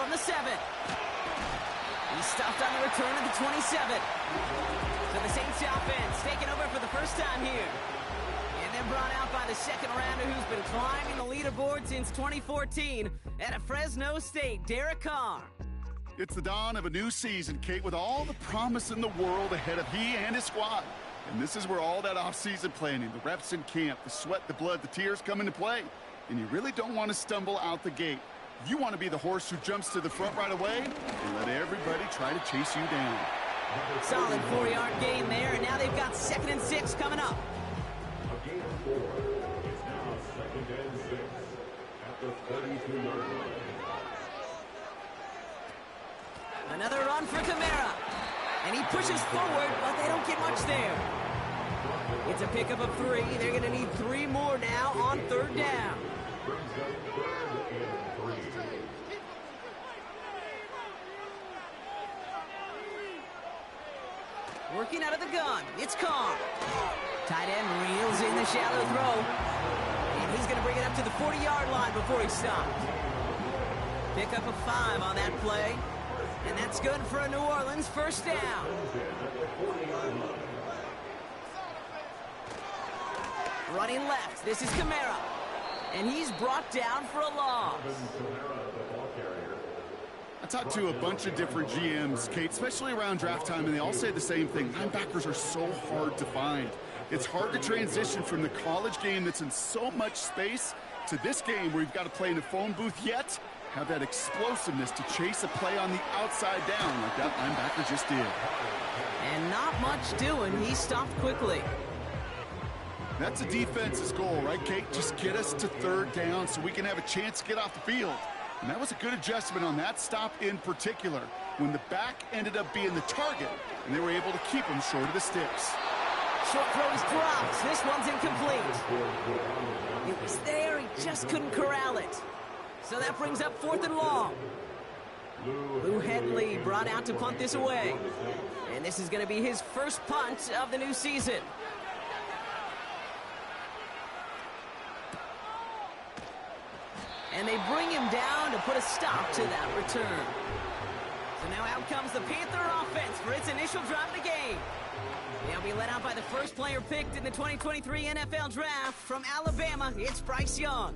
from the 7. He's stopped on the return at the 27. So the Saints offense taking over for the first time here. And they're brought out by the second rounder who's been climbing the leaderboard since 2014 at Fresno State, Derek Carr. It's the dawn of a new season, Kate, with all the promise in the world ahead of he and his squad. And this is where all that off-season planning, the reps in camp, the sweat, the blood, the tears come into play. And you really don't want to stumble out the gate. You want to be the horse who jumps to the front right away and let everybody try to chase you down. Solid 4-yard gain there, and now they've got 2nd and 6 coming up. A gain of 4. It's now 2nd and 6 at the 32-yard line. Another run for Kamara. And he pushes forward, but they don't get much there. It's a pickup of 3. They're going to need 3 more now on 3rd down. Working out of the gun, it's Carr. Tight end reels in the shallow throw. And he's going to bring it up to the 40-yard line before he stops. Pickup of 5 on that play. And that's good for a New Orleans first down. Running left, this is Kamara. And he's brought down for a loss. I talked to a bunch of different GMs, Kate, especially around draft time, and they all say the same thing. Linebackers are so hard to find. It's hard to transition from the college game that's in so much space to this game where you've got to play in a phone booth yet have that explosiveness to chase a play on the outside down like that linebacker just did. And not much doing. He stopped quickly. That's a defense's goal, right, Kate? Just get us to 3rd down so we can have a chance to get off the field. And that was a good adjustment on that stop in particular, when the back ended up being the target, and they were able to keep him short of the sticks. Short throws drops. This one's incomplete. It was there. He just couldn't corral it. So that brings up 4th and long. Lou Headley brought out to punt this away. And this is going to be his first punt of the new season. And they bring him down to put a stop to that return. So now out comes the Panther offense for its initial drive of the game. They'll be led out by the first player picked in the 2023 NFL Draft from Alabama. It's Bryce Young.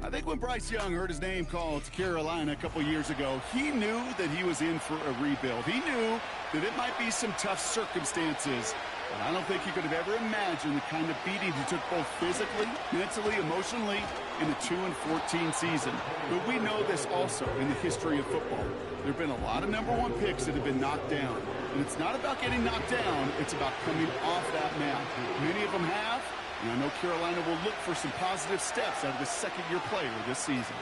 I think when Bryce Young heard his name called to Carolina a couple years ago, he knew that he was in for a rebuild. He knew that it might be some tough circumstances. But I don't think he could have ever imagined the kind of beating he took both physically, mentally, emotionally in the 2-14 season. But we know this also in the history of football. There have been a lot of #1 picks that have been knocked down. And it's not about getting knocked down, it's about coming off that map. Many of them have, and I know Carolina will look for some positive steps out of the second-year player this season.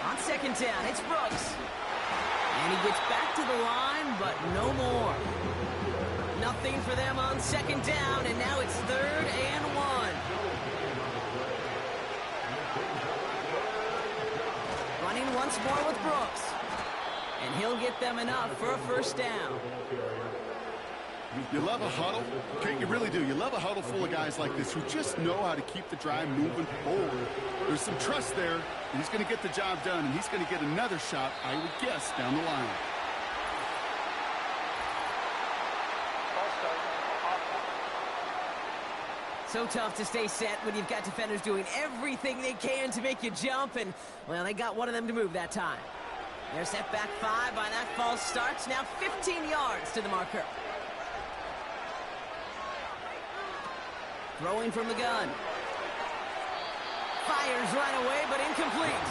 On 2nd down, it's Brooks. And he gets back to the line, but no more. Nothing for them on 2nd down, and now it's 3rd and 1. Running once more with Brooks. And he'll get them enough for a first down. You love a huddle? Okay, you really do. You love a huddle full of guys like this who just know how to keep the drive moving forward. There's some trust there, and he's going to get the job done, and he's going to get another shot, I would guess, down the line. So tough to stay set when you've got defenders doing everything they can to make you jump, and, well, they got one of them to move that time. They're set back 5 by that false start. Now 15 yards to the marker. Throwing from the gun. Fires right away, but incomplete.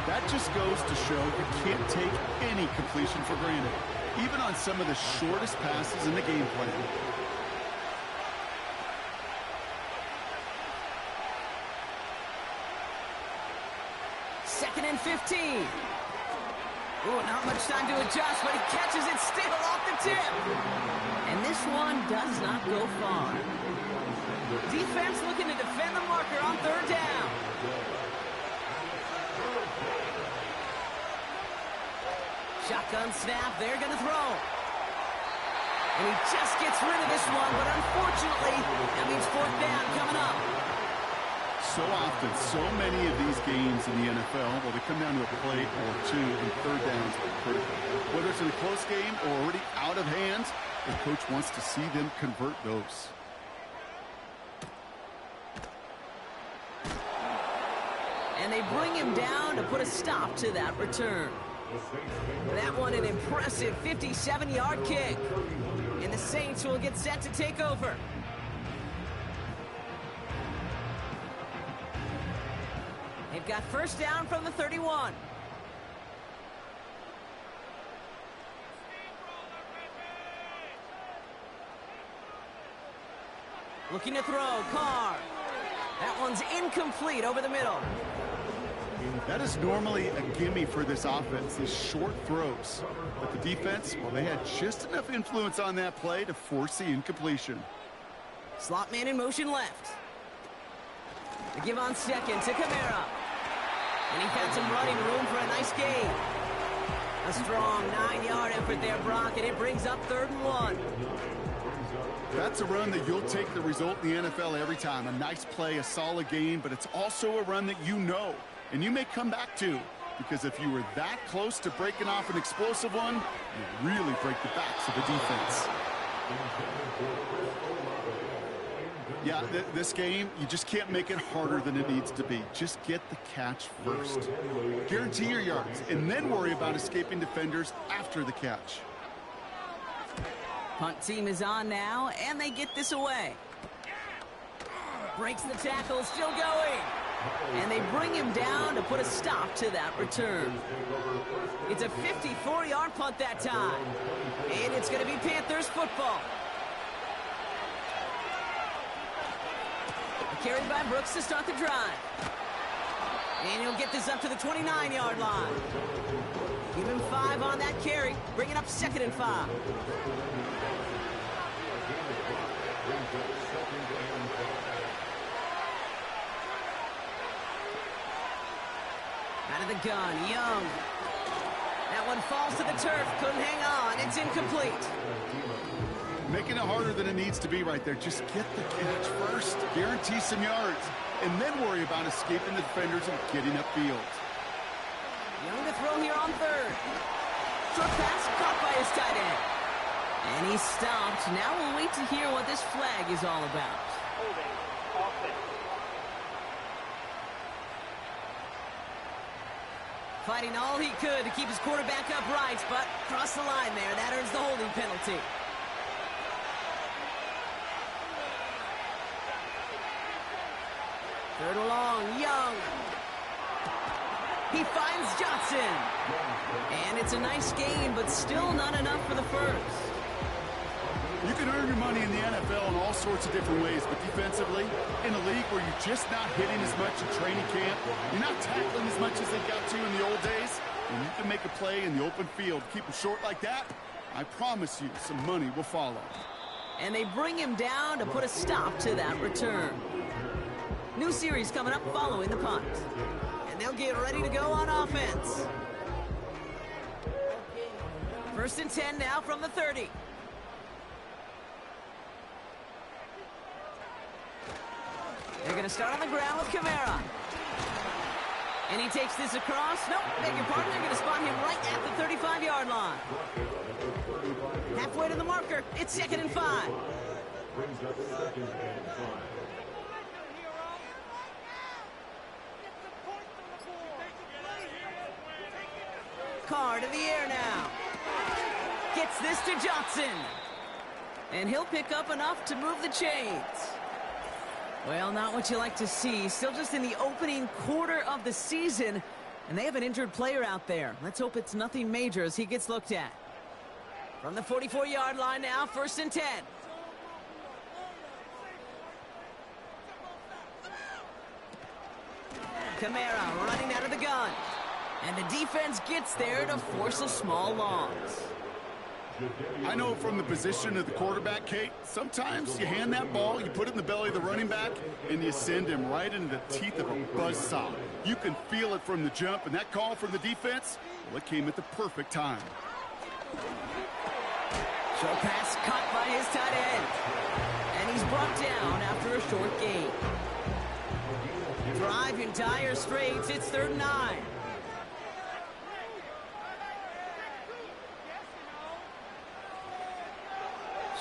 That just goes to show you can't take any completion for granted, even on some of the shortest passes in the game plan. Second and 15. Ooh, not much time to adjust, but he catches it still off the tip. And this one does not go far. Defense looking to defend the marker on 3rd down. Shotgun snap, they're going to throw. And he just gets rid of this one, but unfortunately, that means 4th down coming up. So often, so many of these games in the NFL, well, they come down to a play or two, and third downs are critical. Whether it's in a close game or already out of hand, the coach wants to see them convert those. And they bring him down to put a stop to that return. That one an impressive 57-yard kick. And the Saints will get set to take over. They've got first down from the 31. Looking to throw, Carr. That one's incomplete over the middle. That is normally a gimme for this offense, these short throws. But the defense, well, they had just enough influence on that play to force the incompletion. Slot man in motion left. They give on second to Kamara. And he found some running room for a nice gain. A strong 9-yard effort there, Brock, and it brings up 3rd and 1. That's a run that you'll take the result in the NFL every time. A nice play, a solid gain, but it's also a run that you know and you may come back to, because if you were that close to breaking off an explosive one, you really break the backs of the defense. Yeah, this game, you just can't make it harder than it needs to be. Just get the catch first. Guarantee your yards, and then worry about escaping defenders after the catch. Punt team is on now, and they get this away. Breaks the tackle, still going. And they bring him down to put a stop to that return. It's a 54-yard punt that time. And it's going to be Panthers football. Carried by Brooks to start the drive. And he'll get this up to the 29-yard line. Give him 5 on that carry. Bring it up 2nd and 5. Out of the gun, Young. That one falls to the turf. Couldn't hang on. It's incomplete. Making it harder than it needs to be right there. Just get the catch first. Guarantee some yards. And then worry about escaping the defenders and getting upfield. Young to throw here on 3rd. Short pass caught by his tight end. And he's stopped. Now we'll wait to hear what this flag is all about. Holding offense. Fighting all he could to keep his quarterback upright, but crossed the line there. That earns the holding penalty. Third and long, Young. He finds Johnson. And it's a nice gain, but still not enough for the first. You can earn your money in the NFL in all sorts of different ways, but defensively, in a league where you're just not hitting as much in training camp, you're not tackling as much as they got to in the old days, and you can make a play in the open field, keep them short like that, I promise you some money will follow. And they bring him down to put a stop to that return. New series coming up following the punt. And they'll get ready to go on offense. 1st and 10 now from the 30. They're going to start on the ground with Kamara. And he takes this across. Nope, beg your pardon. They're going to spot him right at the 35-yard line. Halfway to the marker. It's 2nd and 5. Brings up 2nd and 5. Carr to the air now. Gets this to Johnson. And he'll pick up enough to move the chains. Well, not what you like to see. Still just in the opening quarter of the season. And they have an injured player out there. Let's hope it's nothing major as he gets looked at. From the 44-yard line now, 1st and 10. Kamara running out of the gun. And the defense gets there to force a small loss. I know from the position of the quarterback, Kate, sometimes you hand that ball, you put it in the belly of the running back, and you send him right into the teeth of a buzzsaw. You can feel it from the jump, and that call from the defense, well, it came at the perfect time. Short pass caught by his tight end. And he's brought down after a short gain. Drive in dire straits. It's 3rd and 9.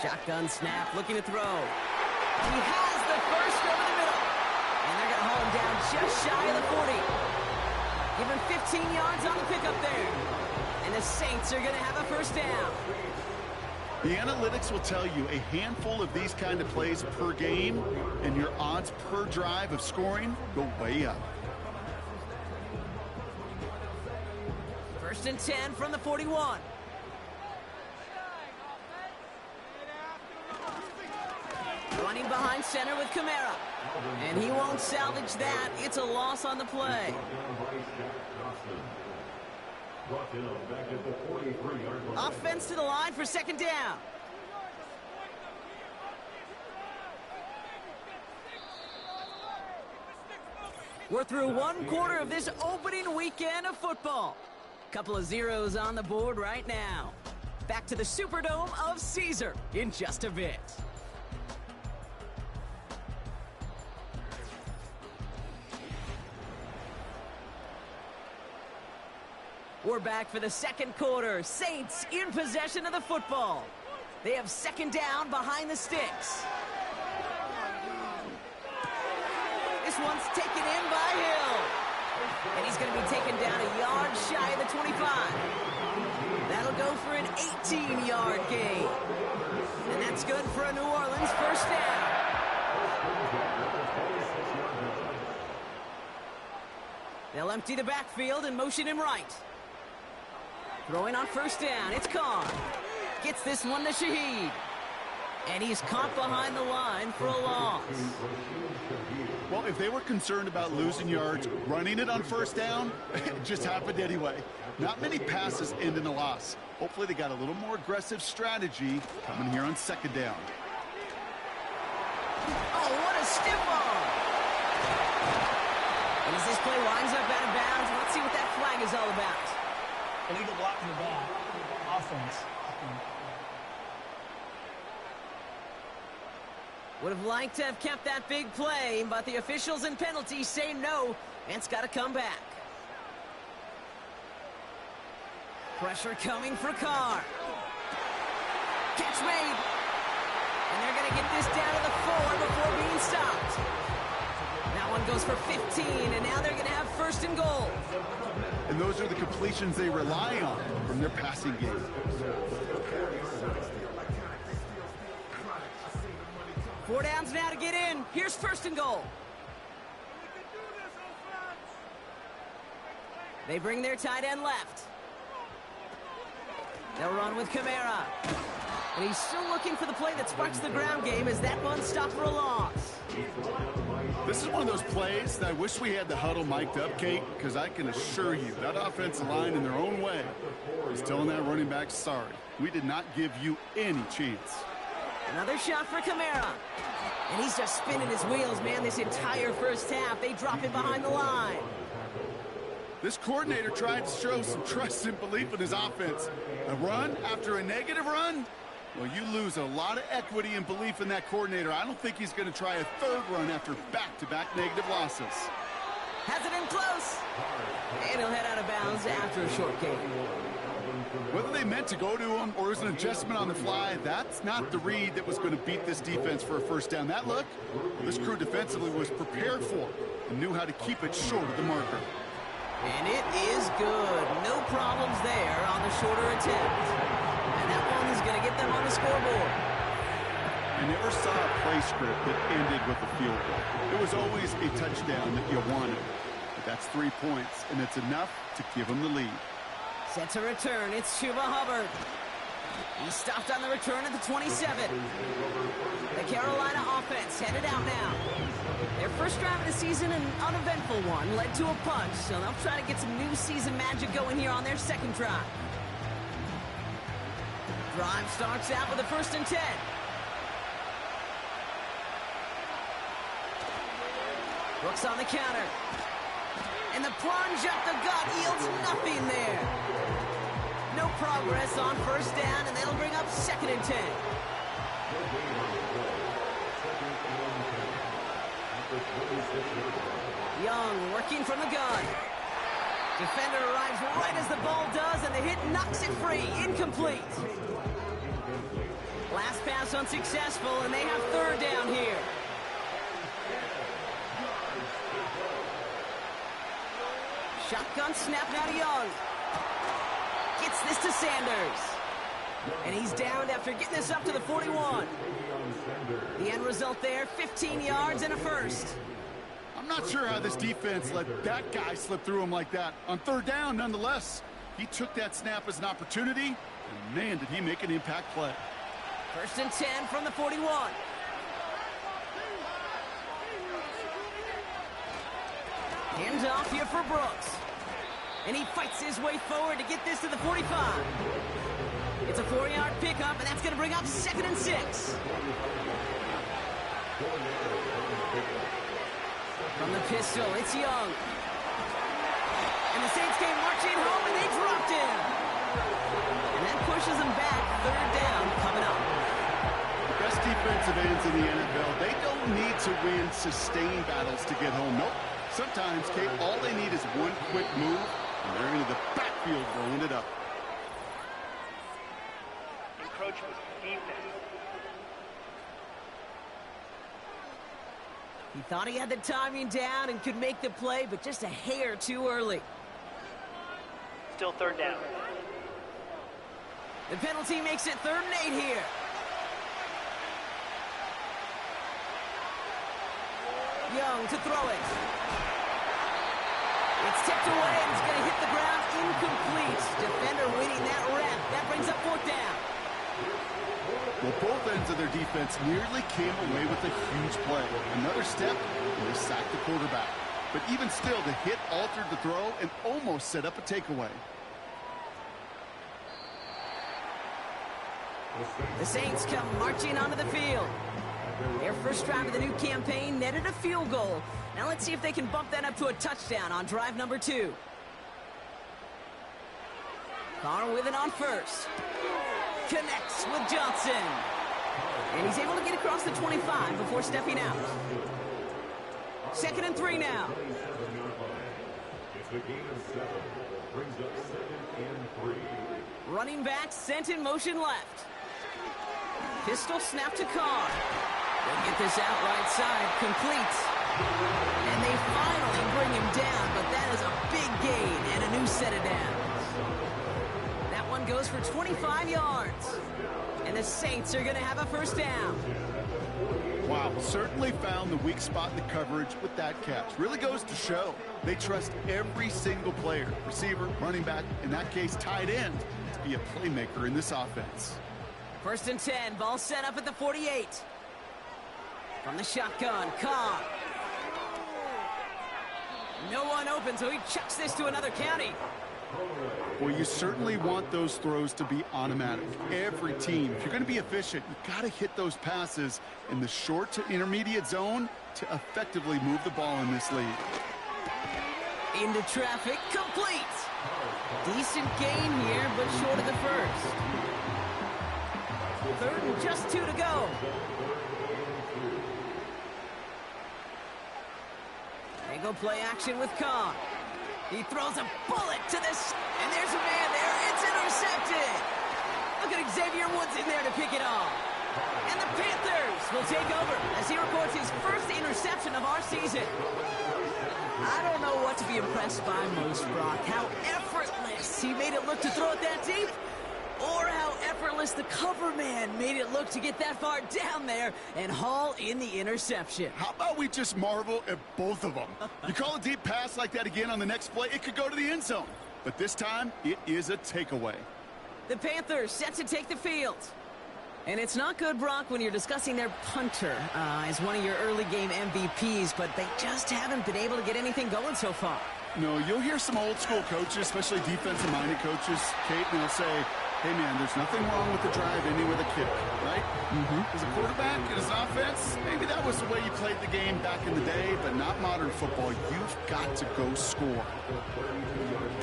Shotgun snap, looking to throw. He has the first over the middle. And they're going to haul him down just shy of the 40. Give him 15 yards on the pickup there. And the Saints are going to have a first down. The analytics will tell you a handful of these kind of plays per game, and your odds per drive of scoring go way up. 1st and 10 from the 41. Running behind center with Kamara. And he won't salvage that. It's a loss on the play. Offense to the line for 2nd down. We're through 1 quarter of this opening weekend of football. Couple of zeros on the board right now. Back to the Superdome of Caesar in just a bit. We're back for the 2nd quarter. Saints in possession of the football. They have 2nd down behind the sticks. This one's taken in by Hill. And he's going to be taken down a yard shy of the 25. That'll go for an 18-yard gain. And that's good for a New Orleans first down. They'll empty the backfield and motion him right. Throwing on 1st down, it's Carr. Gets this one to Shaheed. And he's caught behind the line for a loss. Well, if they were concerned about losing yards, running it on 1st down, it just happened anyway. Not many passes end in a loss. Hopefully they got a little more aggressive strategy coming here on 2nd down. Oh, what a stiff arm. And as this play winds up out of bounds, let's see what that flag is all about. Illegal block in the back. Offense. Would have liked to have kept that big play, but the officials and penalties say no, and it's got to come back. Pressure coming for Carr. Catch made. And they're going to get this down to the 4 before being stopped. That one goes for 15, and now they're going to have 1st and goal. And those are the completions they rely on from their passing game. 4 downs now to get in. Here's 1st and goal. They bring their tight end left. They'll run with Kamara. And he's still looking for the play that sparks the ground game as that one stopped for a loss. This is one of those plays that I wish we had the huddle mic'd up, Kate, because I can assure you that offensive line in their own way is telling that running back, sorry, we did not give you any chance. Another shot for Kamara. And he's just spinning his wheels, man, this entire 1st half. They drop him behind the line. This coordinator tried to show some trust and belief in his offense. A run after a negative run? Well, you lose a lot of equity and belief in that coordinator. I don't think he's going to try a 3rd run after back-to-back negative losses. Has it in close. And he'll head out of bounds after a short gain. Whether they meant to go to him or it was an adjustment on the fly, that's not the read that was going to beat this defense for a 1st down. That look, this crew defensively was prepared for and knew how to keep it short of the marker. And it is good. No problems there on the shorter attempt. And that one's going to get them on the scoreboard. I never saw a play script that ended with a field goal. It was always a touchdown that you wanted. But that's 3 points, and it's enough to give them the lead. Set to return. It's Chuba Hubbard. He stopped on the return at the 27. The Carolina offense headed out now. Their first drive of the season, an uneventful one, led to a punch, so they'll try to get some new season magic going here on their 2nd drive. Drive starts out with a 1st and 10. Brooks on the counter. And the plunge up the gut yields nothing there. No progress on 1st down, and they'll bring up 2nd and 10. Young working from the gun. Defender arrives right as the ball does, and the hit knocks it free. Incomplete. Last pass unsuccessful, and they have third down here. Shotgun snap now to Young. Gets this to Sanders. And he's down after getting this up to the 41. The end result there, 15 yards and a first. I'm not sure how this defense let that guy slip through him like that. On third down, nonetheless, he took that snap as an opportunity, and man, did he make an impact play. First and 10 from the 41. Hands off here for Brooks. And he fights his way forward to get this to the 45. It's a 4-yard pickup, and that's going to bring up 2nd and 6. From the pistol, it's Young. And the Saints came marching home, and they dropped him. And that pushes them back. Third down coming up. Best defensive ends in the NFL, they don't need to win sustained battles to get home. Nope. Sometimes, Kate, all they need is one quick move, and they're into the backfield blowing it up. Encroachment, defense. He thought he had the timing down and could make the play, but just a hair too early. Still third down. The penalty makes it 3rd and 8 here. Young to throw it. It's tipped away, and it's going to hit the ground incomplete. Defender winning that rep. That brings up 4th down. Well, both ends of their defense nearly came away with a huge play. Another step, and they sacked the quarterback. But even still, the hit altered the throw and almost set up a takeaway. The Saints come marching onto the field. Their first drive of the new campaign netted a field goal. Now let's see if they can bump that up to a touchdown on drive number 2. Carr with it on first. Connects with Johnson. And he's able to get across the 25 before stepping out. 2nd and 3 now. It's a gain of 7. Brings up 2nd and 3. Running back sent in motion left. Pistol snap to Carr. They'll get this out right side, complete. And they finally bring him down, but that is a big gain and a new set of downs. That one goes for 25 yards. And the Saints are going to have a first down. Wow, certainly found the weak spot in the coverage with that catch. Really goes to show they trust every single player, receiver, running back, in that case tight end, to be a playmaker in this offense. 1st and 10, ball set up at the 48. From the shotgun, Carr. No one open, so he chucks this to another county. Well, you certainly want those throws to be automatic. Every team, if you're going to be efficient, you've got to hit those passes in the short to intermediate zone to effectively move the ball in this league. Into traffic, complete. Decent gain here, but short of the first. 3rd and just 2 to go. They go play action with Carr. He throws a bullet to this, and there's a man there. It's intercepted. Look at Xavier Woods in there to pick it off. And the Panthers will take over as he records his first interception of our season. I don't know what to be impressed by most, Brock. How effortless he made it look to throw it that deep, or how effortless the cover man made it look to get that far down there and haul in the interception. How about we just marvel at both of them? You call a deep pass like that again on the next play, it could go to the end zone. But this time, it is a takeaway. The Panthers set to take the field. And it's not good, Brock, when you're discussing their punter as one of your early game MVPs, but they just haven't been able to get anything going so far. No, you'll hear some old school coaches, especially defensive-minded coaches, Kate, and they'll say, hey, man, there's nothing wrong with the drive ending with a kick, right? As a quarterback, as an offense, maybe that was the way you played the game back in the day, but not modern football. You've got to go score.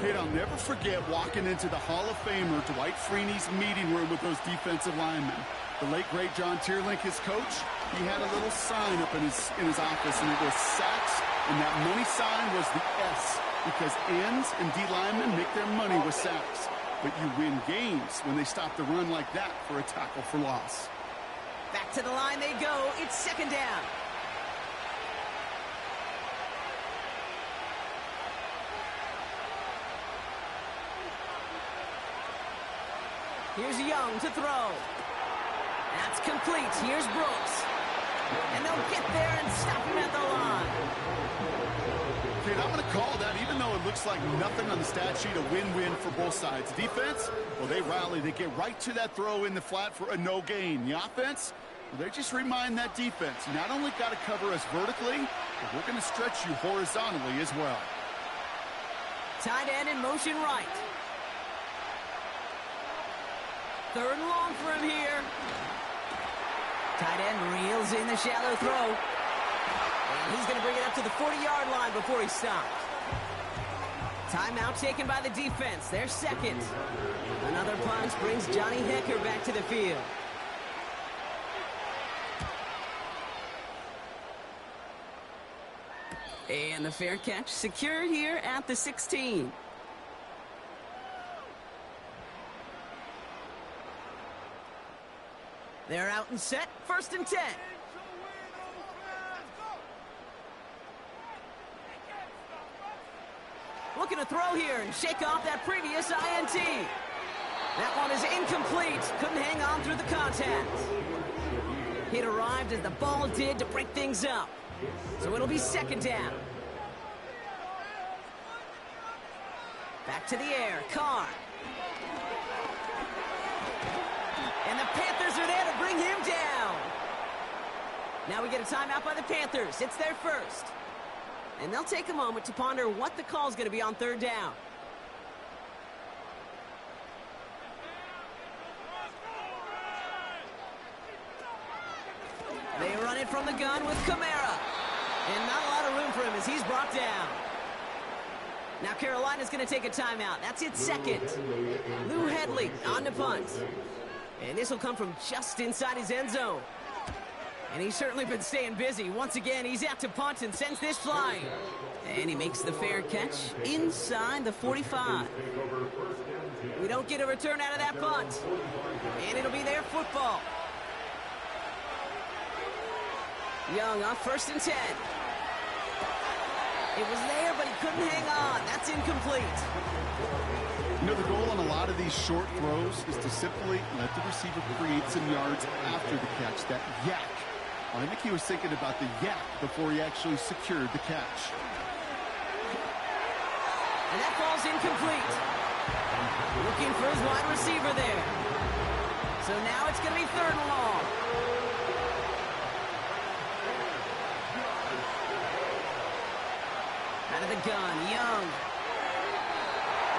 Kate, I'll never forget walking into the Hall of Famer Dwight Freeney's meeting room with those defensive linemen. The late, great John Tierlink, his coach, he had a little sign up in his office, and it was sacks, and that money sign was the S, because ends and D linemen make their money with sacks. But you win games when they stop the run like that for a tackle for loss. Back to the line they go. It's second down. Here's Young to throw. That's complete. Here's Brooks. And they'll get there and stop him at the line. Kid, I'm going to call that, even though it looks like nothing on the stat sheet, a win-win for both sides. Defense, well, they rally. They get right to that throw in the flat for a no gain. The offense, well, they just remind that defense, you not only got to cover us vertically, but we're going to stretch you horizontally as well. Tight end in motion right. Third and long for him here. Tight end reels in the shallow throw. And he's going to bring it up to the 40-yard line before he stopped. Timeout taken by the defense. Their second. Another punt brings Johnny Hecker back to the field. And the fair catch secured here at the 16. They're out and set. First and 10. Looking to throw here and shake off that previous INT. That one is incomplete. Couldn't hang on through the contact. It arrived as the ball did to break things up. So it'll be second down. Back to the air. Carr. And the Panthers are there to bring him down. Now we get a timeout by the Panthers. It's their first. And they'll take a moment to ponder what the call is going to be on third down. They run it from the gun with Kamara. And not a lot of room for him as he's brought down. Now Carolina's going to take a timeout. That's its second. Lou Hedley on the punt. And this will come from just inside his end zone. And he's certainly been staying busy. Once again, he's out to punt and sends this flying. And he makes the fair catch inside the 45. We don't get a return out of that punt. And it'll be their football. Young on first and 10. It was there, but he couldn't hang on. That's incomplete. You know, the goal on a lot of these short throws is to simply let the receiver create some yards after the catch, that yak. Well, I think he was thinking about the yak before he actually secured the catch. And that ball's incomplete. Looking for his wide receiver there. So now it's going to be third and long. Out of the gun, Young.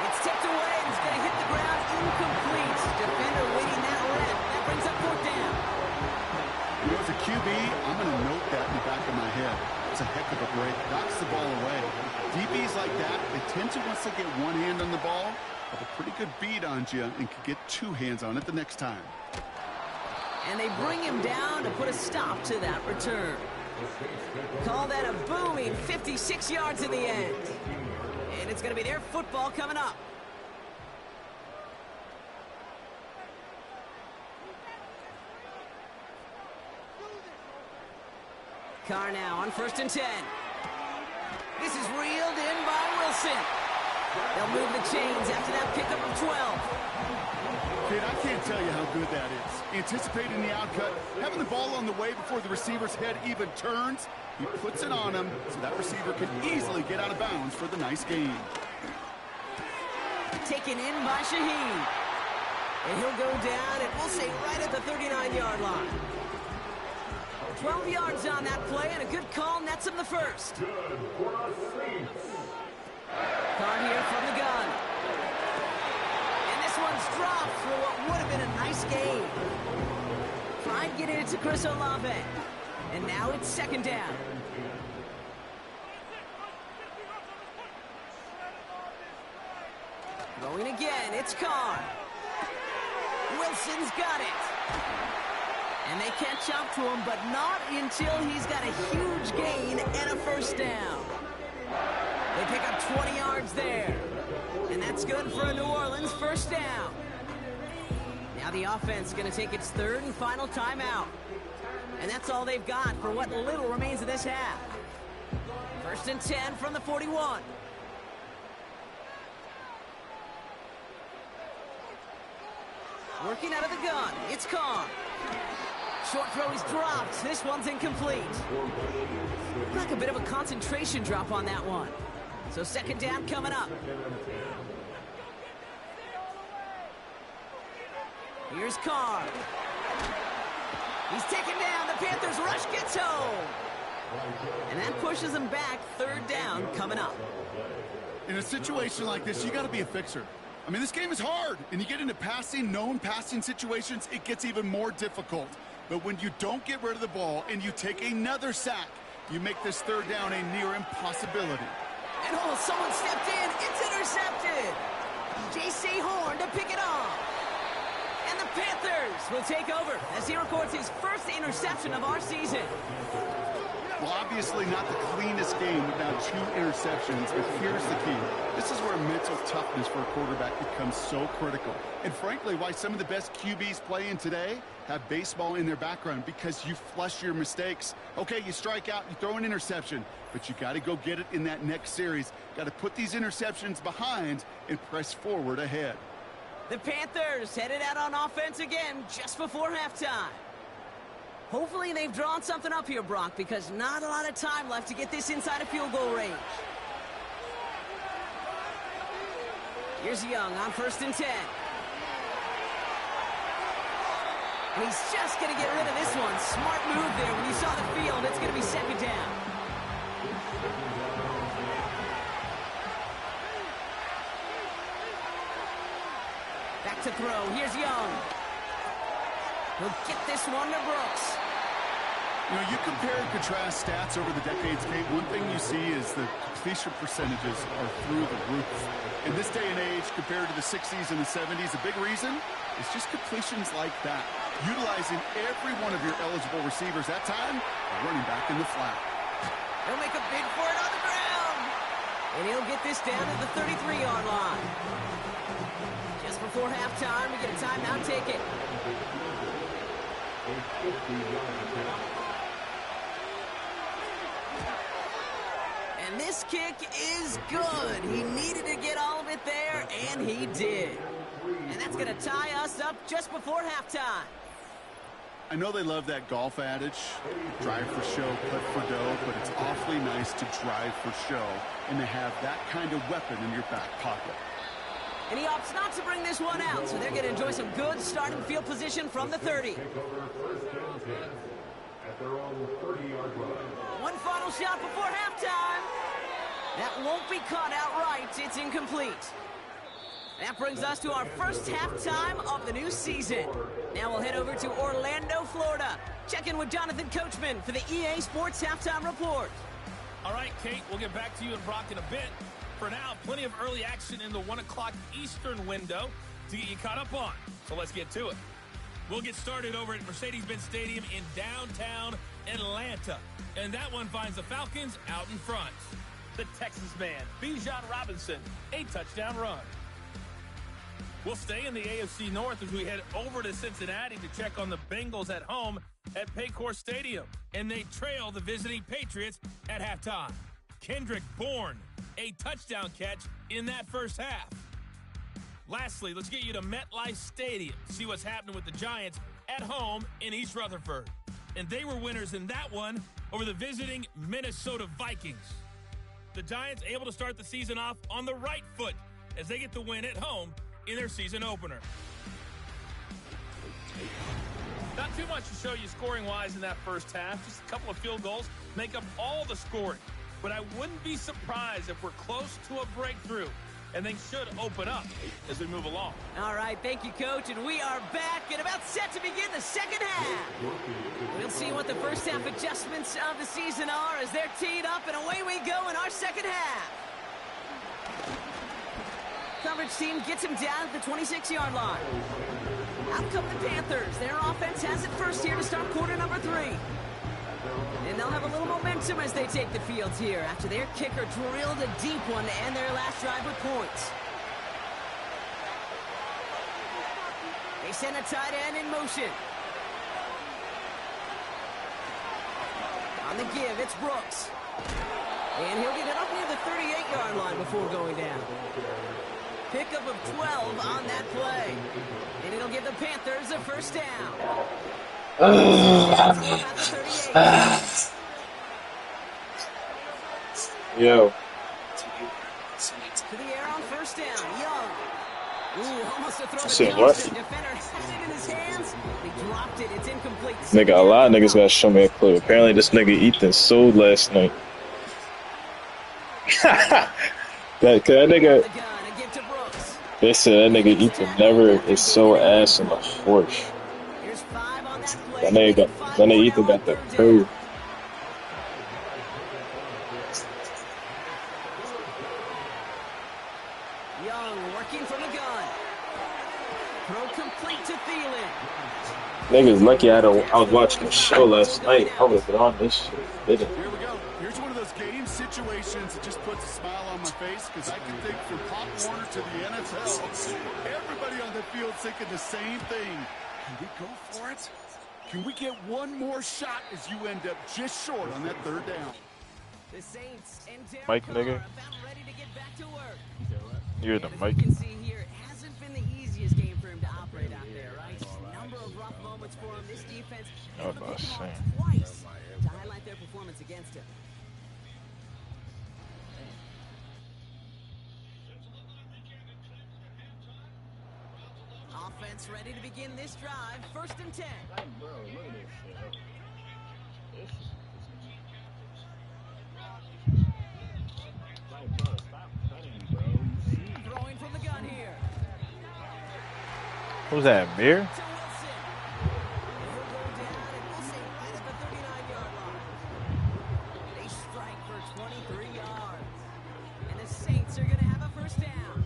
It's tipped away and it's going to hit the ground incomplete. Defender waiting that rep. That brings up fourth down. You know, as a QB, I'm going to note that in the back of my head. It's a heck of a break. Knocks the ball away. DBs like that, they tend to, once they get one hand on the ball, have a pretty good beat on you and can get two hands on it the next time. And they bring him down to put a stop to that return. Call that a booming 56 yards in the end. And it's going to be their football coming up. Carr now on first and 10. This is reeled in by Wilson. They'll move the chains after that pickup of 12. Kid, I can't tell you how good that is. Anticipating the outcut, having the ball on the way before the receiver's head even turns, he puts it on him so that receiver can easily get out of bounds for the nice gain. Taken in by Shaheed. And he'll go down, and we'll say right at the 39-yard line. 12 yards on that play, and a good call nets him the first. Carr here from the gun. And this one's dropped for what would have been a nice gain. Tried getting it to Chris Olave. And now it's second down. Going again, it's Carr. Wilson's got it. And they catch up to him, but not until he's got a huge gain and a first down. They pick up 20 yards there. And that's good for a New Orleans first down. Now the offense is going to take its third and final timeout. And that's all they've got for what little remains of this half. First and 10 from the 41. Working out of the gun, it's Carr. Short throw is dropped. This one's incomplete. Like a bit of a concentration drop on that one. So second down coming up. Here's Carr. He's taken down. The Panthers rush gets home. And that pushes them back. Third down coming up. In a situation like this, you got to be a fixer. I mean, this game is hard, and you get into known passing situations, it gets even more difficult. But when you don't get rid of the ball and you take another sack, you make this third down a near impossibility. And someone stepped in. It's intercepted. J.C. Horn to pick it off. And the Panthers will take over as he records his first interception of our season. Well, obviously not the cleanest game with now 2 interceptions, but here's the key. This is where mental toughness for a quarterback becomes so critical. And frankly, why some of the best QBs playing today have baseball in their background, because you flush your mistakes. Okay, you strike out, you throw an interception, but you got to go get it in that next series. Got to put these interceptions behind and press forward ahead. The Panthers headed out on offense again just before halftime. Hopefully they've drawn something up here, Brock, because not a lot of time left to get this inside of field goal range. Here's Young on first and 10. And he's just going to get rid of this one. Smart move there. When you saw the field, it's going to be second down. Back to throw. Here's Young. He'll get this one to Brooks. You know, you compare and contrast stats over the decades, Kate. One thing you see is the completion percentages are through the roof. In this day and age, compared to the 60s and the 70s, a big reason is just completions like that. Utilizing every one of your eligible receivers. That time, running back in the flat. He'll make a big for it on the ground. And he'll get this down to the 33-yard line. Just before halftime, we get a timeout ticket. And this kick is good. He needed to get all of it there, and he did. And that's going to tie us up just before halftime. I know they love that golf adage, drive for show, putt for dough, but it's awfully nice to drive for show and to have that kind of weapon in your back pocket. And he opts not to bring this one out, so they're going to enjoy some good starting field position from the 30. One final shot before halftime. That won't be caught outright. It's incomplete. That brings us to our first halftime of the new season. Now we'll head over to Orlando, Florida. Check in with Jonathan Coachman for the EA Sports Halftime Report. All right, Kate, we'll get back to you and Brock in a bit. For now, plenty of early action in the 1 o'clock Eastern window to get you caught up on. So let's get to it. We'll get started over at Mercedes-Benz Stadium in downtown Atlanta. And that one finds the Falcons out in front. The Texas man, Bijan Robinson, a touchdown run. We'll stay in the AFC North as we head over to Cincinnati to check on the Bengals at home at Paycor Stadium. And they trail the visiting Patriots at halftime. Kendrick Bourne, a touchdown catch in that first half. Lastly, let's get you to MetLife Stadium, see what's happening with the Giants at home in East Rutherford. And they were winners in that one over the visiting Minnesota Vikings. The Giants able to start the season off on the right foot as they get the win at home in their season opener. Not too much to show you scoring-wise in that first half. Just a couple of field goals make up all the scoring. But I wouldn't be surprised if we're close to a breakthrough. And things should open up as we move along. All right, thank you, Coach. And we are back and about set to begin the second half. We'll see what the first half adjustments of the season are as they're teed up, and away we go in our second half. Coverage team gets him down at the 26-yard line. Out come the Panthers. Their offense has it first here to start quarter number 3. And they'll have a little momentum as they take the field here after their kicker drilled a deep one to end their last drive with points. They send a tight end in motion. On the give, it's Brooks. And he'll get it up near the 38-yard line before going down. Pickup of 12 on that play. And it'll give the Panthers a first down. Yo. To the air on first down. Young. Ooh, almost a throw to Say the what? defender had it in his hands. He dropped it. It's incomplete. Nigga, a lot of niggas gotta show me a clip. Apparently this nigga Ethan sold last night. that nigga, they said that nigga Ethan never is so ass in the force. That nigga Ethan got the curve. Young working from the gun. Throw complete to Thielen. Niggas lucky I was watching the show last night. I was on this shit. Here we go. Here's one of those game situations that just puts a smile on my face because I can think from Pop Warner to the NFL. Everybody on the field thinking the same thing. Can we go for it? Can we get one more shot as you end up just short on that third down? The Saints and Derek Mike, Carr nigga. about ready to get back to work. You're the And as mic. you can see here, it hasn't been the easiest game for him to operate out there, right? Number of rough moments for him. This defense Oh, has been that's off shame. twice to highlight their performance against him. Offense ready to begin this drive. First and 10. Throwing from the gun here. Who's that, Mir? To Wilson. He'll go down and we'll say right at the 39-yard line. They strike for 23 yards. And the Saints are going to have a first down.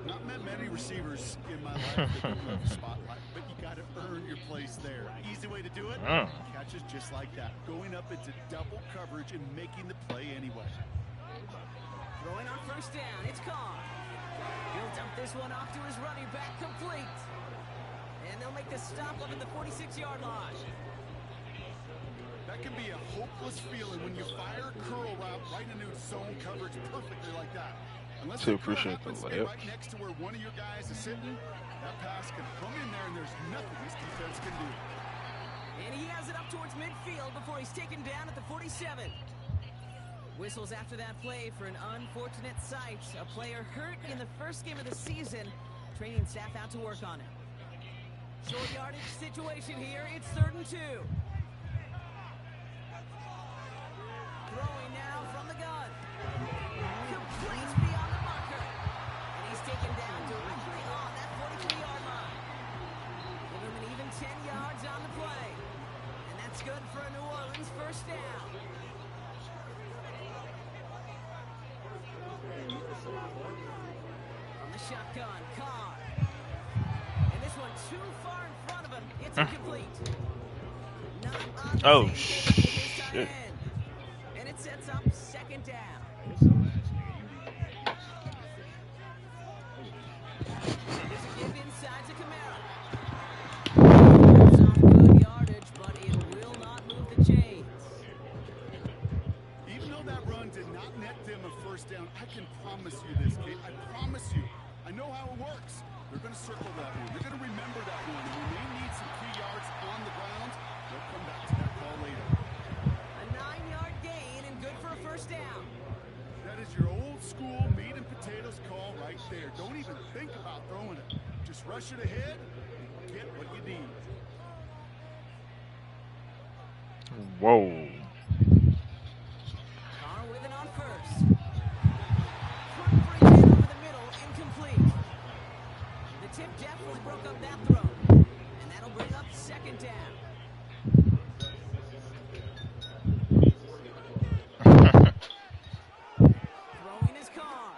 Not met many receivers in my life that don't love the spotlight, but you got to earn your place there. Easy way to do it, catches just like that. Going up into double coverage and making the play anyway. Throwing on first down, it's Carr. He'll dump this one off to his running back, complete. And they'll make the stop up at the 46-yard line. That can be a hopeless feeling when you fire a curl route right into zone coverage perfectly like that. Unless To the curl appreciate the happens to be layup. right next to where one of your guys is sitting, that pass can come in there and there's nothing this defense can do. And he has it up towards midfield before he's taken down at the 47. Whistles after that play for an unfortunate sight. A player hurt in the first game of the season. Training staff out to work on it. Short yardage situation here. It's 3rd and 2. Throwing now from the gun. Complete beyond the marker. And he's taken down directly on that 43-yard line. Give him an even 10 yards on the play. And that's good for a New Orleans first down. From the shotgun, Carr. And this one too far in front of him. It's incomplete. Not on the Oh, same page with his tight shit. end. And it sets up 2nd down. There's a give inside to Kamara. It's on good yardage, but it will not move the chains. Even though that run did not net them a first down, I can promise you this, Kate. I promise you. I know how it works. They're going to circle that one. They're going to remember that one. And when they need some key yards on the ground, they'll come back to that call later. A 9-yard gain and good for a first down. That is your old school meat and potatoes call right there. Don't even think about throwing it. Just rush it ahead and get what you need. Whoa. Carr with it on first. Quick bring it over the middle, incomplete. The tip definitely broke up that throw. And that'll bring up 2nd down. Throwing his Carr.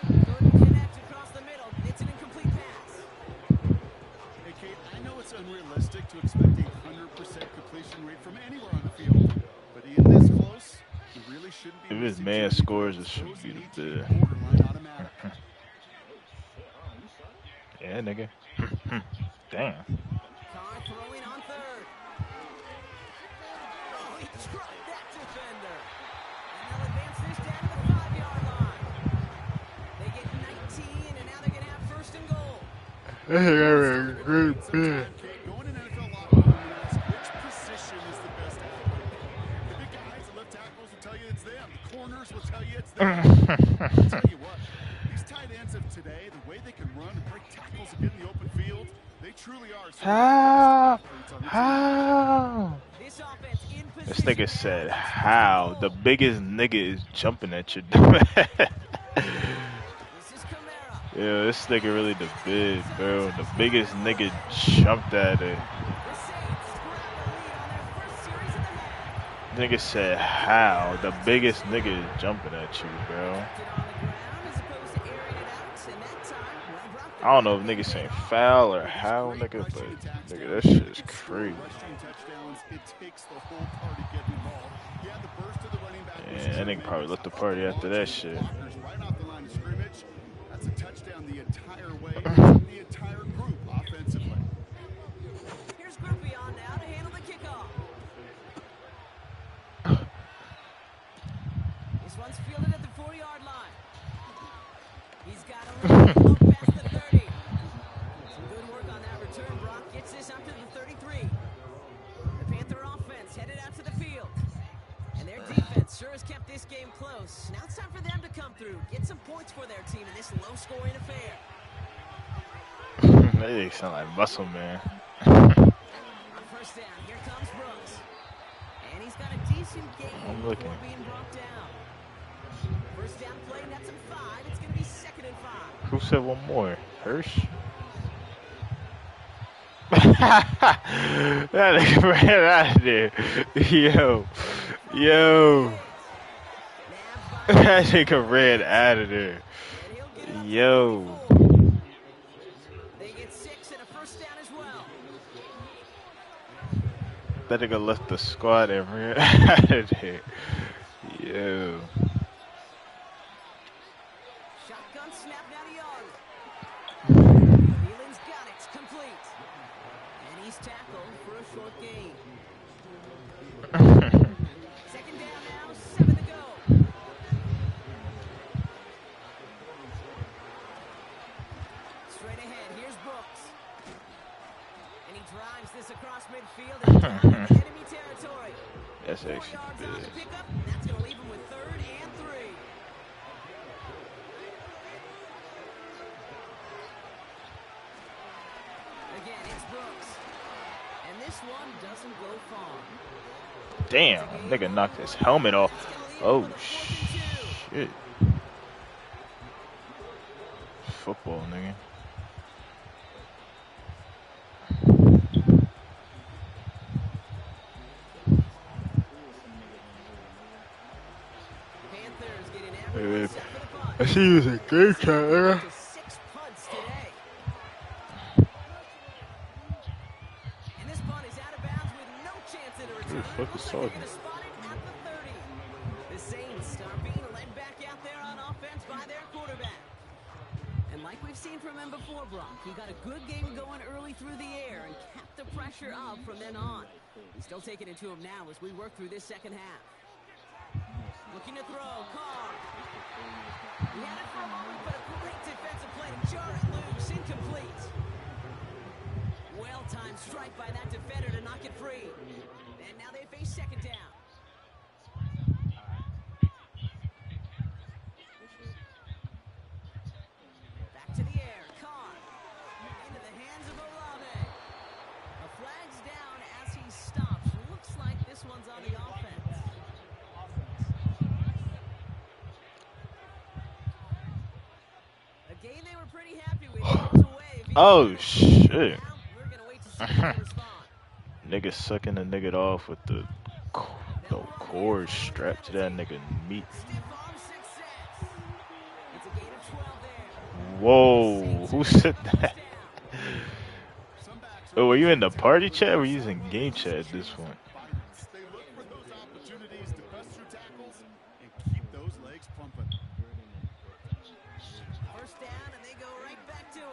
Couldn't connect across the middle. It's an incomplete pass. unrealistic to expect a 100% completion rate from anywhere on the field. But in this close, he really shouldn't be If his missing man too many scores, it throws. should Those be need the to be bid. borderline automatic. Yeah, nigga. Damn. Carr throwing on third. Oh, he trucked that defender. And they'll advance this down to the 5-yard line. They get 19, and now they're going to have first and goal. Great bid. Going in NFL locker room and ask which position is the best athlete. The big guys, the left tackles will tell you it's them. The corners will tell you it's them. I'll tell you what, these tight ends of today, the way they can run and break tackles and get in the open field, they truly are. How? This offense in This position nigga said, now. how? The biggest nigga is jumping at your dumb ass. This is Kamara. Yeah, this nigga really the big, bro. The biggest nigga jumped at it. The Saints grab the lead on their first series of the half. Nigga said, how? The biggest nigga is jumping at you, bro. Get on the ground as opposed to airing it out, and that time, well, Brock I don't know if niggas saying foul or how, nigga, but nigga, that shit is crazy. It takes the whole party getting involved. Yeah, the burst of the running back. Yeah, that nigga probably left the party after that shit. Right off the line of scrimmage. That's a touchdown the entire way. The entire group offensively. Here's Groupie on now to handle the kickoff. This one's fielded at the 4-yard line. He's got a little look past the 30. Some good work on that return. Brock gets this up to the 33. The Panther offense headed out to the field. And their defense sure has kept this game close. Now it's time for them to come through, get some points for their team in this low-scoring affair. They sound like Muscle Man. On first down, here comes Brooks. And he's got a decent game I'm looking. before being brought down. First down play, nets him 5. It's going to be 2nd and 5. Who said one more? Hirsch? That nigga ran out of there. Yo. That nigga ran out of there. Yo. They get 6 and a first down as well. That nigga left the squad and ran out of there. Yo. Shotgun snap now to Young. Thielens got it. Complete. And he's tackled for a short gain. 2nd down now, 7 to go. Straight ahead, here's Brooks. And he drives this across midfield and down into enemy territory. That's 4 actually yards big. on the pickup. That's going to leave him with 3rd and 3. Again, it's Brooks. And this one doesn't go far. Damn, nigga knocked his helmet off. Oh, shit. Football, nigga. Panthers getting everyone set for the punt. I see you was a good shot, nigga. To 6 punts today. And this punt is out of bounds with no chance at a return. Who the fuck is Looks like they're talking? going to spot it at the 30. The Saints are being led back out there on offense by their quarterback. And like we've seen from him before, Brock, he got a good game going early through the air and kept the pressure up from then on. He's still taking it to him now as we work through this second half. Looking to throw, Carr. He had it for a moment, but a great defensive play to jar it loose, incomplete. Well-timed strike by that defender to knock it free. And now they face 2nd down. Back to the air, Carr. Into the hands of Olave. A flag's down as he stops. Looks like this one's on the offense. A game they were pretty happy with. Oh, shit. We're gonna wait to see how they respond. Nigga sucking the nigga off with the cord strapped to that nigga meat. Stiff arm success. It's a gain of 12 there. Whoa, who said that? Some backs Oh, were you in the party chat or were you using game chat at this point? They look for those opportunities to bust through tackles and keep those legs pumping. First down, and they go right back to him.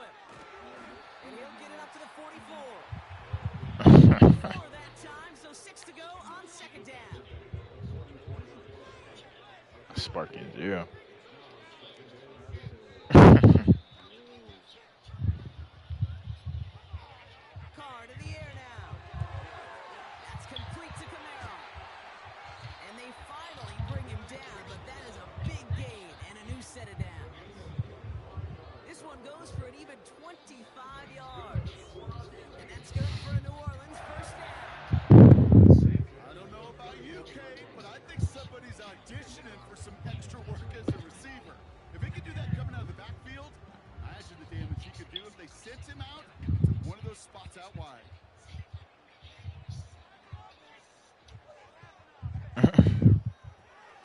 And he'll get it up to the 44. 4 that time, so 6 to go on second down. Sparking 0. Carr to the air now. That's complete to Camaro. And they finally bring him down, but that is a big gain and a new set of downs. This one goes for an even 25 yards. And that's good for a New Orleans first down. I don't know about you, Kate, but I think somebody's auditioning for some extra work as a receiver. If he could do that coming out of the backfield, imagine the damage he could do if they sent him out to one of those spots out wide.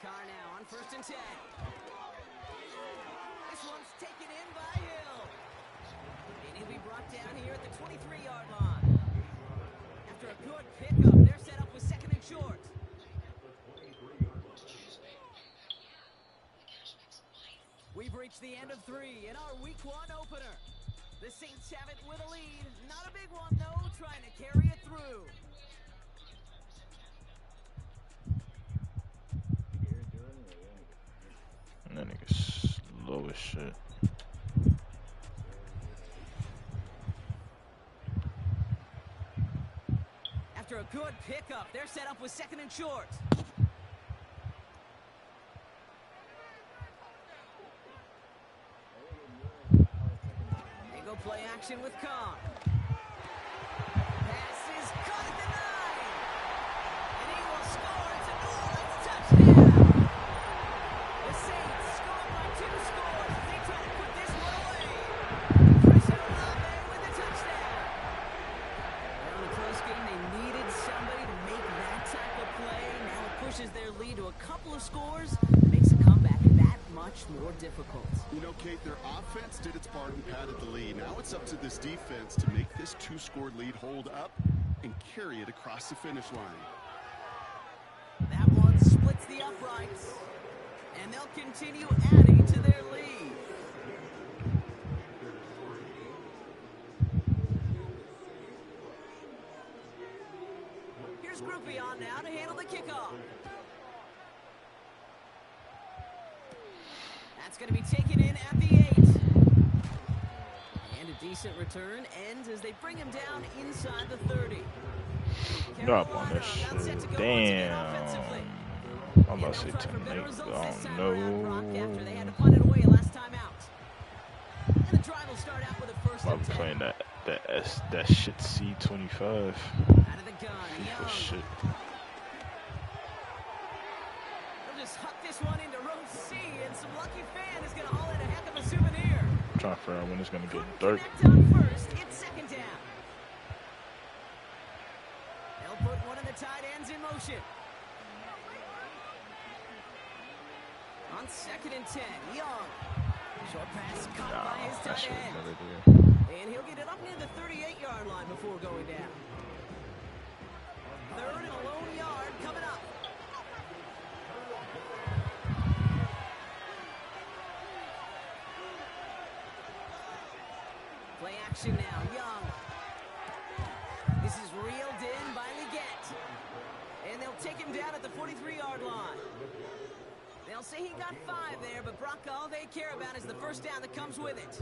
Carr now on 1st and 10. This one's taken in by Hill. And he'll be brought down here at the 23-yard line. After a good pickup, they're set up with 2nd and short. We've reached the end of 3 in our Week 1 opener. The Saints have it with a lead. Not a big one, though, trying to carry it through. That nigga's slow as shit. After a good pickup, they're set up with 2nd and short. They go play action with Kong. Pass is caught at the 9. And he will score. It's a New Orleans touchdown. The Saints score by 2 scores as they try to put this one away. Christian Olave with the touchdown. Now in a close game, they needed somebody to make that type of play. Now it pushes their lead to a couple of scores. Makes a comeback that much more difficult. You know, Kate, their offense did its part and padded the lead. Now it's up to this defense to make this 2-score lead hold up and carry it across the finish line. That one splits the uprights, and they'll continue adding to their lead. Here's Groupie on now to handle the kickoff. That's going to be taken in at the 8. And a decent return ends as they bring him down inside the 30. Drop on this shit. Damn. I'm about to say 10 8. I don't know. After they had to punt it away last time out. And the drive will start out with a 1st and 10. Playing that shit C25. Out of the gun, FIFA shit. They'll just huck this one into row C, and some lucky fan is going to haul in a heck of a souvenir. I'm trying to figure out when it's gonna get dark. Connect on 1st, it's 2nd down. They'll put one of the tight ends in motion. On 2nd and 10, Young. Short pass caught by his That tight shit was end. better there. And he'll get it up near the 38-yard line before going down. 3rd and a lone yard coming up. Play action now, Young. This is reeled in by Leggett. And they'll take him down at the 43-yard line. They'll say he got 5 there, but Brock, all they care about is the first down that comes with it.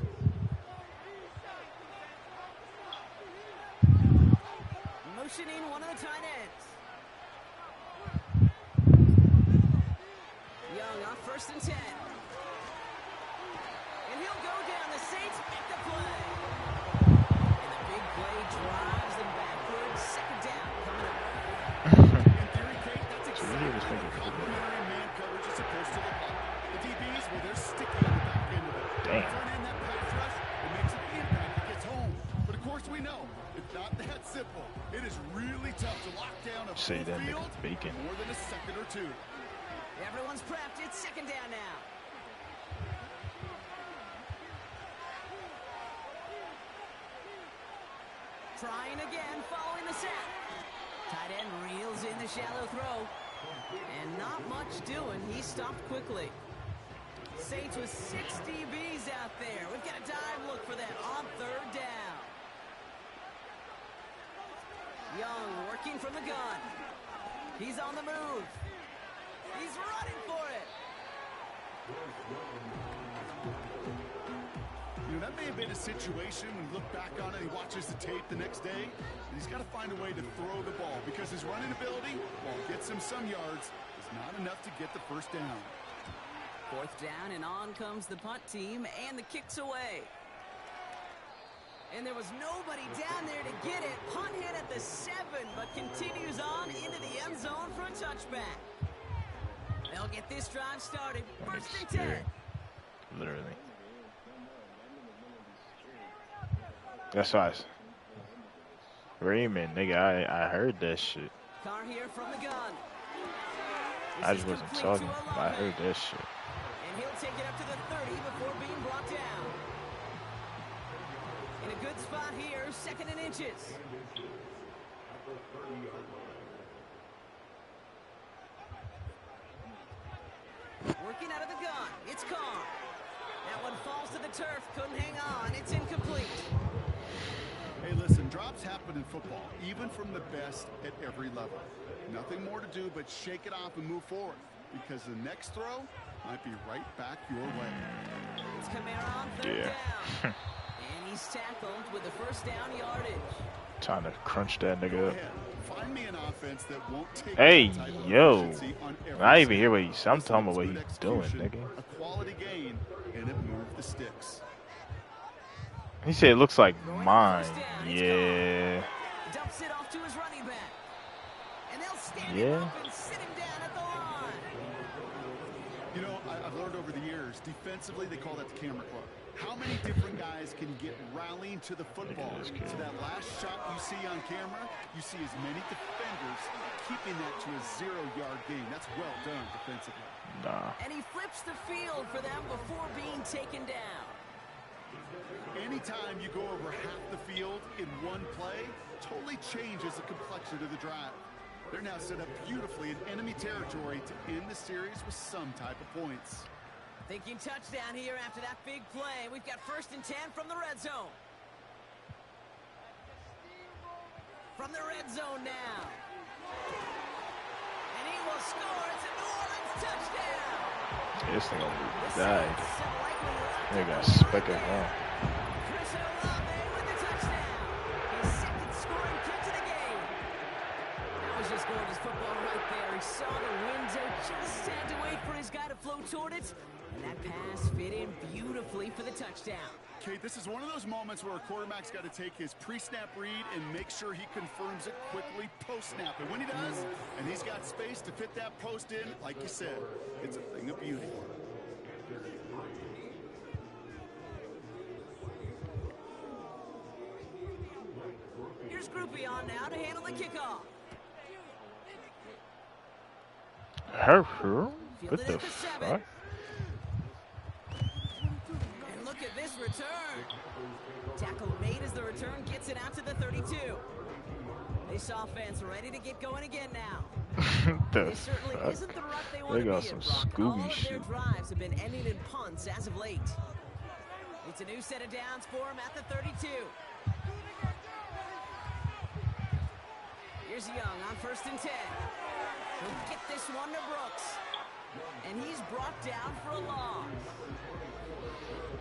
Motioning one of the tight ends. Young on 1st and 10. And he'll go down. The Saints make the play. And the big play drives them backwards. 2nd down coming up. In theory, Kate, that's exactly what complementary man coverage is supposed to look like. The DBs, well, they're sticky on the back end of it. Damn. Turn in that pass rush, it makes an impact. It gets home. But of course, we know it's not that simple. It is really tough to lock down a Say full that field nigga's bacon. more than a second or 2. Everyone's prepped. It's 2nd down now. Trying again, following the set. Tight end reels in the shallow throw. And not much doing. He stopped quickly. Saints with 6 DBs out there. We've got a dive look for them on 3rd down. Young working from the gun. He's on the move. He's running for it. You know, that may have been a situation when you look back on it, he watches the tape the next day, and he's got to find a way to throw the ball because his running ability, while it gets him some yards, is not enough to get the first down. 4th down, and on comes the punt team, and the kick's away. And there was nobody down there to get it. Punt hit at the 7, but continues on into the end zone for a touchback. They'll get this drive started. 1st and 10. Literally. That's why Raymond, nigga, I heard that shit. Carr here from the gun. I just wasn't talking, but I heard that shit. And he'll take it up to the 30 before being brought down. In a good spot here, 2nd and inches. Working out of the gun, it's Carr. That one falls to the turf, couldn't hang on, it's incomplete. Hey, listen, drops happen in football, even from the best at every level. Nothing more to do but shake it off and move forward, because the next throw might be right back your way. It's Kamara on 3rd down. And he's tackled with the 1st down yardage. Trying to crunch that nigga up. Find me an offense that won't take Hey, that type of yo. efficiency on every I even snap. hear what he's. I'm talking about what Good he's doing, execution, nigga. A quality gain, and it moved the sticks. He said it looks like mine. Yeah. Dumps it off to his running back. And they'll stand him Yeah. up and sit him down at the line. You know, I've learned over the years, defensively, they call that the camera club. How many different guys can get rallying to the football? So that last shot you see on camera, you see as many defenders keeping that to a 0-yard gain. That's well done defensively. Nah. And he flips the field for them before being taken down. Anytime you go over half the field in one play, totally changes the complexion of the drive. They're now set up beautifully in enemy territory to end the series with some type of points. Thinking touchdown here after that big play. We've got 1st and 10 from the red zone. From the red zone now. And he will score. It's a New Orleans touchdown. This thing almost died. They got speckled out. Chris Olave with the touchdown. His 2nd scoring kick to the game. That was just gorgeous football right there. He saw the window, just had to wait for his guy to flow toward it. And that pass fit in beautifully for the touchdown. Kate, this is one of those moments where a quarterback's got to take his pre-snap read and make sure he confirms it quickly post-snap. And when he does, and he's got space to fit that post in, like you said, it's a thing of beauty. Here's Groupie on now to handle the kickoff. What the fuck? And look at this return. Tackle made as the return gets it out to the 32. This offense ready to get going again now. This certainly isn't the rut they want to be in, Brock. All of their drives have been ending in punts as of late. It's a new set of downs for him at the 32. Here's Young on 1st and 10. He'll get this one to Brooks. And he's brought down for a loss.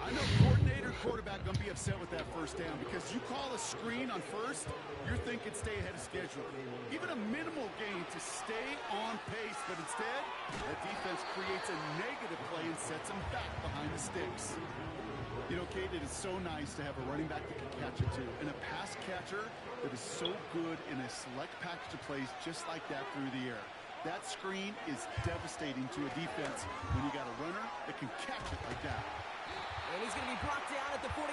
I know coordinator, quarterback going to be upset with that 1st down because you call a screen on 1st, you're thinking stay ahead of schedule. Even a minimal gain to stay on pace, but instead, that defense creates a negative play and sets them back behind the sticks. You know, Kate, it is so nice to have a running back that can catch it too, and a pass catcher that is so good in a select package of plays just like that through the air. That screen is devastating to a defense when you got a runner that can catch it like that. And he's going to be brought down at the 42.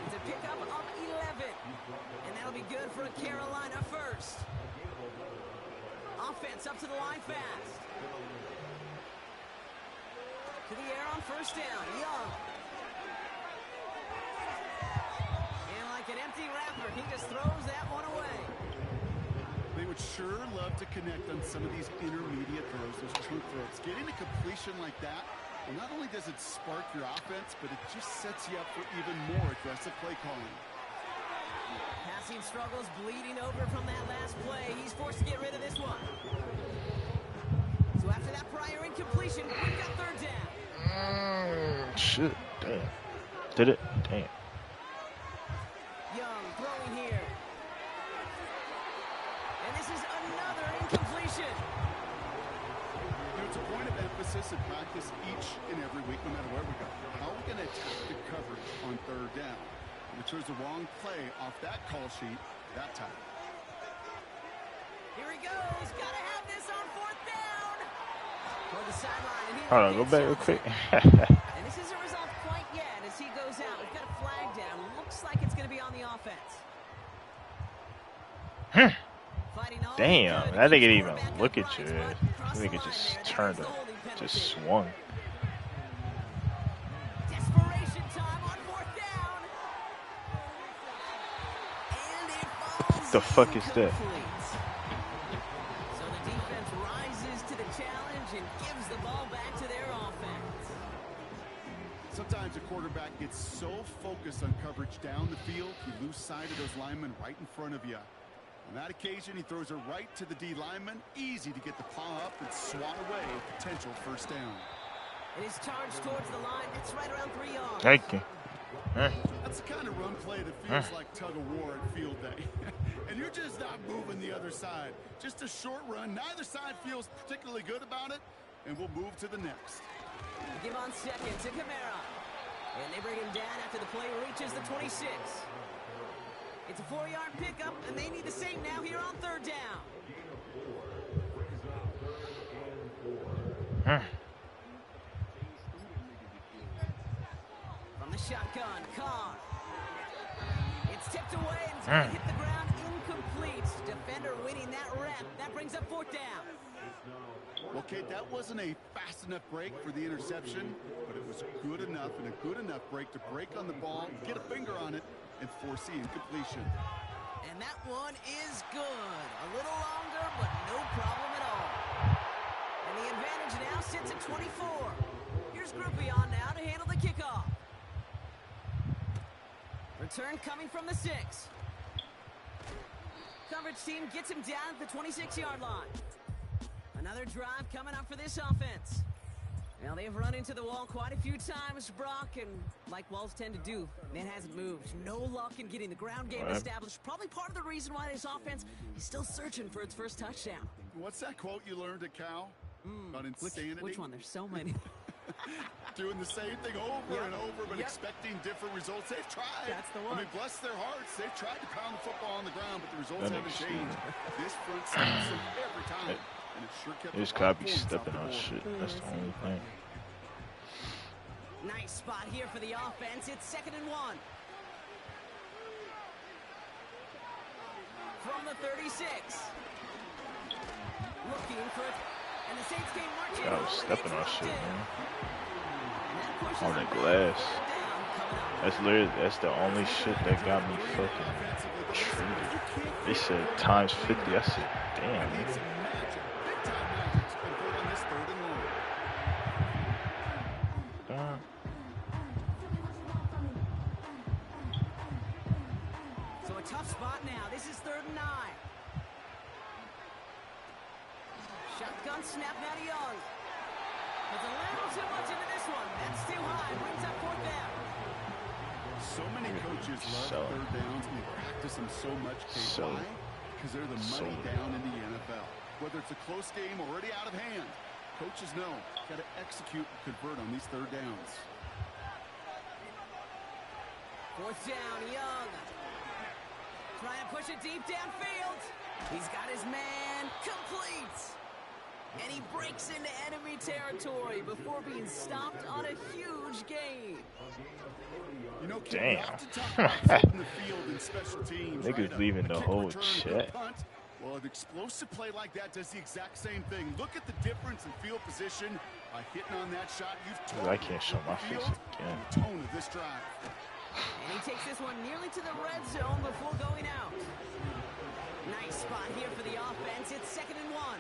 It's a pickup of 11. And that'll be good for a Carolina 1st. Offense up to the line fast. To the air on 1st down. Young. And like an empty scrapper. He just throws that one away. They would sure love to connect on some of these intermediate throws, those chunk throws. Getting a completion like that, well, not only does it spark your offense, but it just sets you up for even more aggressive play calling. Passing struggles bleeding over from that last play. He's forced to get rid of this one. So after that prior incompletion, we've got third down. Shit, damn. Did it? Damn. Young throwing here. And this is another incompletion. It's a point of emphasis in practice each and every week, no matter where we go. How are we going to attack the coverage on third down? And it chose the wrong play off that call sheet that time. Here he goes. Got to have this on fourth down. For the sideline. And hold on, go back real quick. And this isn't resolved quite yet as he goes out. We've got a flag down. Looks like it's going to be on the offense. Damn, that nigga didn't even look at you. That nigga just turned up, just swung. Desperation time on fourth down. And it falls. What the fuck is that? So the defense rises to the challenge and gives the ball back to their offense. Sometimes a quarterback gets so focused on coverage down the field, you lose sight of those linemen right in front of you. On that occasion, he throws it right to the D lineman. Easy to get the paw up and swat away a potential first down. It is charged towards the line. It's right around 3 yards. Thank you. That's the kind of run play that feels like tug of war at field day. And you're just not moving the other side. Just a short run. Neither side feels particularly good about it. And we'll move to the next. Give on second to Kamara. And they bring him down after the play reaches the 26. It's a 4-yard pickup, and they need the same now here on third down. From the shotgun, Carr. It's tipped away, and it's going to hit the ground incomplete. Defender winning that rep. That brings up fourth down. Well, Kate, that wasn't a fast enough break for the interception, but it was good enough and a good enough break to break on the ball, get a finger on it, and force the incompletion. And that one is good. A little longer, but no problem at all. And the advantage now sits at 24. Here's Groupion now to handle the kickoff. Return coming from the 6. Coverage team gets him down at the 26-yard line. Another drive coming up for this offense. Now, they've run into the wall quite a few times, Brock, and like walls tend to do, man hasn't moved. No luck in getting the ground game established. Probably part of the reason why this offense is still searching for its first touchdown. What's that quote you learned at Cal? About insanity? Which one? There's so many. Doing the same thing over and over, but expecting different results. They've tried. That's the one. I mean, bless their hearts. They've tried to pound the football on the ground, but the results haven't changed. This front stops them every time. And it sure kept This guy be stepping on shit. That's the only thing. Nice spot here for the offense. It's 2nd and 1. From the 36. Looking for it. And the Saints game marching. I was stepping on shit, man. On the glass. That's the only shit that got me fucking treated. They said times 50. I said, damn. So a tough spot now. This is 3rd and 9. Shotgun snap now to Young. Puts a little too much into this one. That's too high. Brings up 4th down. So many coaches love third downs and practice them so much. Why? Because they're the money down in the NFL. Whether it's a close game already out of hand, coaches know got to execute and convert on these third downs. 4th down, Young. Trying to push it deep downfield. He's got his man. Complete. And he breaks into enemy territory before being stopped on a huge gain. You know, damn. in the field and special teams, Niggas right? leaving the whole return, chat. Well, an explosive play like that does the exact same thing. Look at the difference in field position by hitting on that shot. You've I can't show my face again. The tone of this drive. And he takes this one nearly to the red zone before going out. Nice spot here for the offense. It's 2nd and 1.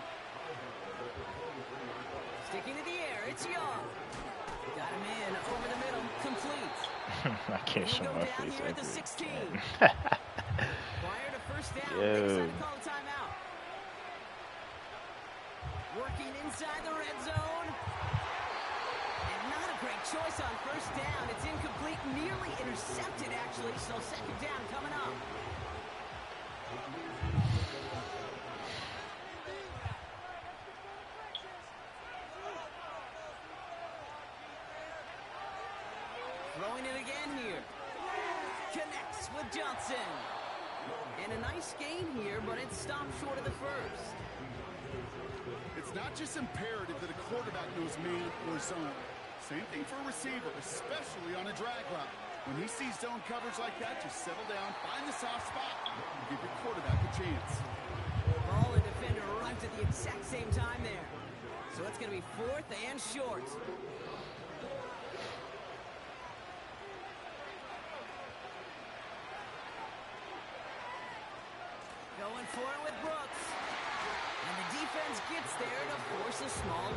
Sticking to the air, it's Young. Got him in, over the middle, complete. I can't show my face here at the 16. Wired a first down. They decided to call a timeout. Working inside the red zone. And not a great choice on first down. It's incomplete, nearly intercepted, actually. So 2nd down coming up. Throwing it again here. Connects with Johnson. And a nice gain here, but it stopped short of the first. It's not just imperative that a quarterback knows man or zone. Same thing for a receiver, especially on a drag route. When he sees zone coverage like that, just settle down, find the soft spot, and give your quarterback a chance. Ball and defender arrived at the exact same time there. So it's going to be 4th and short. Going for it with Brooks. And the defense gets there to force a small